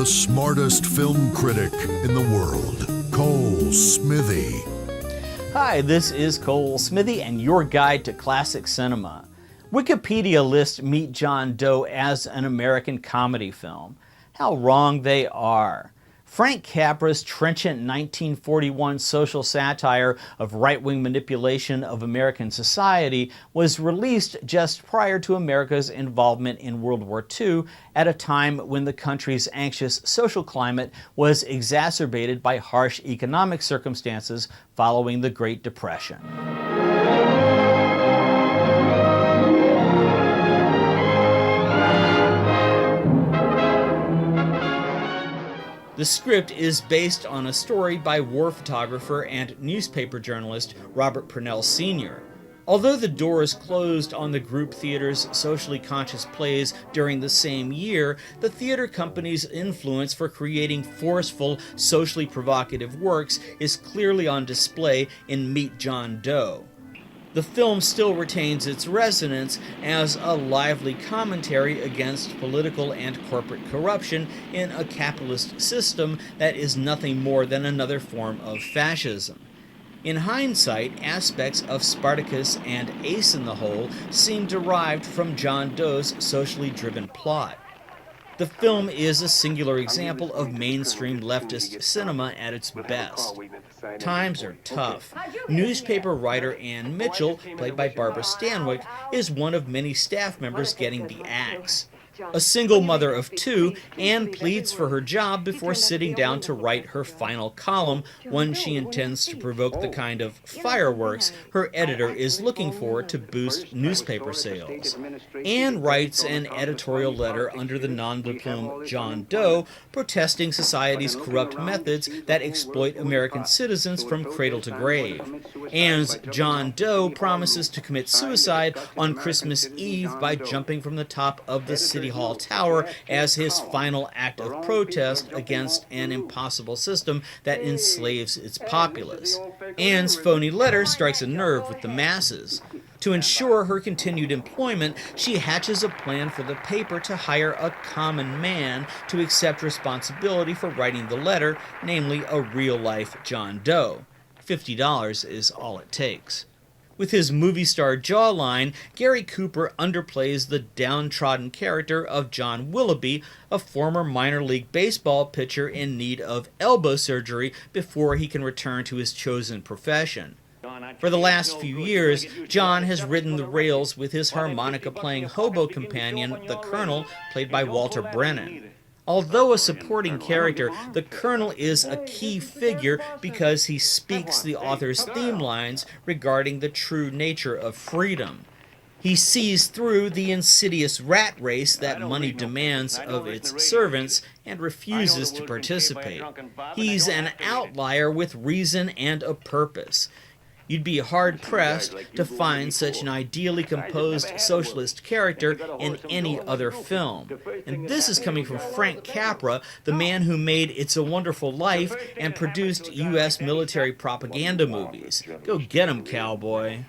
the smartest film critic in the world, Cole Smithy. Hi, this is Cole Smithy and your guide to classic cinema. Wikipedia lists Meet John Doe as an American comedy film. How wrong they are. Frank Capra's trenchant 1941 social satire of right-wing manipulation of American society was released just prior to America's involvement in World War II at a time when the country's anxious social climate was exacerbated by harsh economic circumstances following the Great Depression. The script is based on a story by war photographer and newspaper journalist Robert Purnell Sr. Although the doors closed on the group theater's socially conscious plays during the same year, the theater company's influence for creating forceful, socially provocative works is clearly on display in Meet John Doe. The film still retains its resonance as a lively commentary against political and corporate corruption in a capitalist system that is nothing more than another form of fascism. In hindsight, aspects of Spartacus and Ace in the Hole seem derived from John Doe's socially driven plot. The film is a singular example of mainstream leftist cinema at its best. Times are tough. Newspaper writer Ann Mitchell, played by Barbara Stanwyck, is one of many staff members getting the axe. A single mother of two, Anne pleads for her job before sitting down to write her final column, one she intends to provoke the kind of fireworks her editor is looking for to boost newspaper sales. Anne writes an editorial letter under the nom de plume John Doe, protesting society's corrupt methods that exploit American citizens from cradle to grave. Anne's John Doe promises to commit suicide on Christmas Eve by jumping from the top of the City Hall tower as his final act of protest against an impossible system that enslaves its populace. Anne's phony letter strikes a nerve with the masses. To ensure her continued employment, she hatches a plan for the paper to hire a common man to accept responsibility for writing the letter, namely a real-life John Doe. $50 is all it takes. With his movie star jawline, Gary Cooper underplays the downtrodden character of John Willoughby, a former minor league baseball pitcher in need of elbow surgery before he can return to his chosen profession. For the last few years, John has ridden the rails with his harmonica-playing hobo companion, the Colonel, played by Walter Brennan. Although a supporting character, the Colonel is a key figure because he speaks the author's theme lines regarding the true nature of freedom. He sees through the insidious rat race that money demands of its servants and refuses to participate. He's an outlier with reason and a purpose. You'd be hard-pressed to find such an ideally composed socialist character in any other film. And this is coming from Frank Capra, the man who made It's a Wonderful Life and produced U.S. military propaganda movies. Go get 'em, cowboy.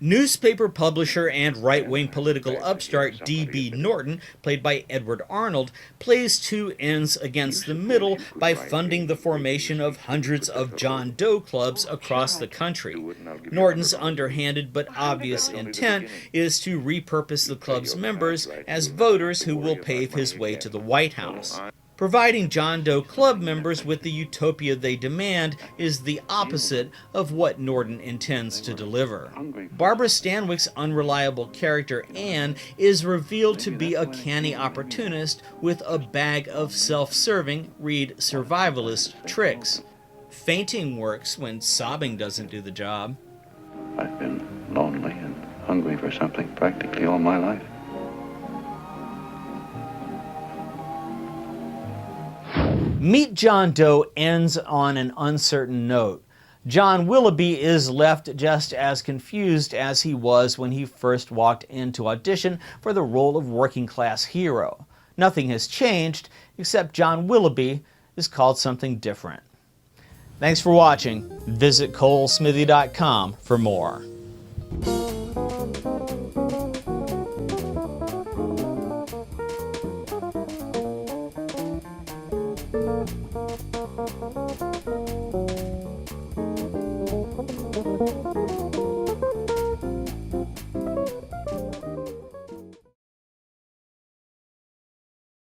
Newspaper publisher and right-wing political upstart D.B. Norton, played by Edward Arnold, plays two ends against the middle by funding the formation of hundreds of John Doe clubs across the country. Norton's underhanded but obvious intent is to repurpose the club's members as voters who will pave his way to the White House. Providing John Doe club members with the utopia they demand is the opposite of what Norton intends to deliver. Barbara Stanwyck's unreliable character Anne is revealed to be a canny opportunist with a bag of self-serving, read survivalist, tricks. Fainting works when sobbing doesn't do the job. I've been lonely and hungry for something practically all my life. Meet John Doe ends on an uncertain note. John Willoughby is left just as confused as he was when he first walked in to audition for the role of working-class hero. Nothing has changed, except John Willoughby is called something different. Thanks for watching. Visit ColeSmithy.com for more.